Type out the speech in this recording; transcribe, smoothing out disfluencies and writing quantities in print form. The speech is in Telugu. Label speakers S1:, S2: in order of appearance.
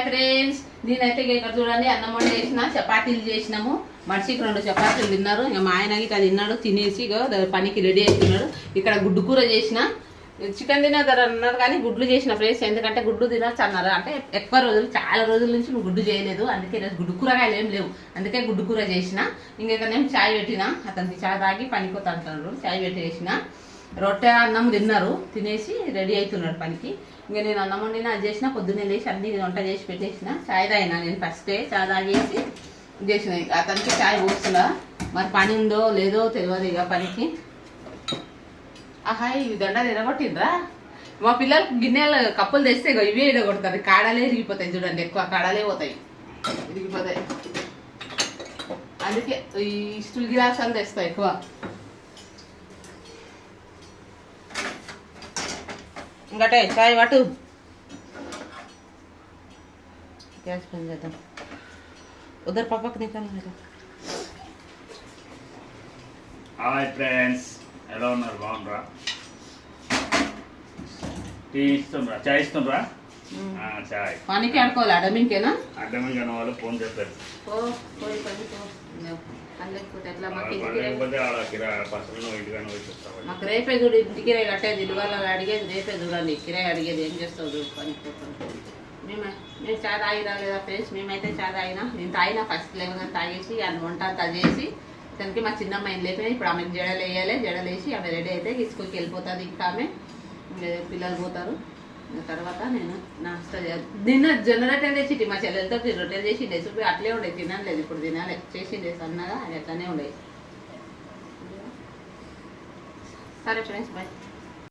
S1: ఫ్రెండ్స్, నేనైతే ఇక్కడ చూడండి అన్నం వండి చేసిన, చపాతీలు చేసినాము. మనిషికి 2 చపాతీలు తిన్నారు. ఇంకా మా ఆయన ఇట్లా తిన్నాడు. తినేసి పనికి రెడీ అవుతున్నాడు. ఇక్కడ గుడ్డు కూర చేసిన, చికెన్ తినదరు అన్నారు కానీ గుడ్లు చేసిన ఫ్రెండ్స్. ఎందుకంటే గుడ్డు తినచ్చు అన్నారు. అంటే ఎక్కువ రోజులు, చాలా రోజుల నుంచి నువ్వు గుడ్డు చేయలేదు, అందుకే ఈరోజు గుడ్డు కూరగాయలు ఏం లేవు, అందుకే గుడ్డు కూర చేసిన. ఇంకేం చాయ్ పెట్టిన, అతనికి చాయ్ తాగి పనిపోతా అంటున్నాడు. చాయ్ పెట్టి చేసిన, రొట్టె అన్నం తిన్నారు. తినేసి రెడీ అవుతున్నాడు పనికి. ఇంకా నేను అన్నం వండిన అది చేసిన, పొద్దున్నే లేచి అన్ని వంట చేసి పెట్టేసిన. చాయ్ తాగినా నేను ఫస్టే, చాయ్ తాగేసి చేసిన. అతనికి చాయ్ పోస్తున్నా. మరి పని ఉందో లేదో తెలియదు ఇక పనికి. ఆహా, ఇవి దండాలు ఎరగొట్టిండ్రా. మా పిల్లలకు గిన్నెలు కప్పులు తెస్తే ఇవే ఎరగొడతారు. కాడలే ఇరిగిపోతాయి చూడండి, ఎక్కువ కాడలే పోతాయి, ఇరిగిపోతాయి. అందుకే ఈ స్టీల్ గ్లాసాలు తెస్తాయి ఎక్కువ. ఇంకటే చాయ్ పట్టు, గ్యాస్ బంద్ చేద్దాం. ఉదర్ పాపకు నికాలి.
S2: హాయ్ ఫ్రెండ్స్, ఎలా ఉన్నారు? బాగున్నారా? టీ ఇస్తుండ్రా? చాయ్ ఇస్తుండ్రా? చాయ్
S1: పనికి ఆడుకోవాలి. అడ్డమింకేనా?
S2: అడ్డమింగ్ అన్న వాళ్ళు ఫోన్ చేస్తారు.
S1: మాకు రేపే చూడు ఇంటికి కట్టేది, ఇల్లు వాళ్ళ అడిగేది రేపే చూడండి. కిరాయి అడిగేది ఏం చేస్తావు చూడు పనికి. మేము చాయ్ తాగిరా లేదా ఫ్రెండ్స్? మేమైతే చాయ్ తాగినా. నేను తాగినా ఫస్ట్ లేవగానే తాగేసి అన్న వంట అంతా చేసి తనకి మా చిన్నమ్మ ఏం లేపినాయి. ఇప్పుడు ఆమెకు జడలు వేయాలి. జడలు వేసి ఆమె రెడీ అయితే స్కూల్కి వెళ్ళిపోతుంది. ఇంకా ఆమె పిల్లలు పోతారు. తర్వాత నేను నాస్తా నిన్న జొన్నరొట్టెలు తెచ్చి మా చెల్లెలతో రొట్టెలు చేసి రెసిపీ అట్లే ఉండే. తినలేదు, ఇప్పుడు తినాలి. చేసిండే సన్నగా అది అట్లనే ఉండేది. సరే ఫ్రెండ్స్, బాయ్.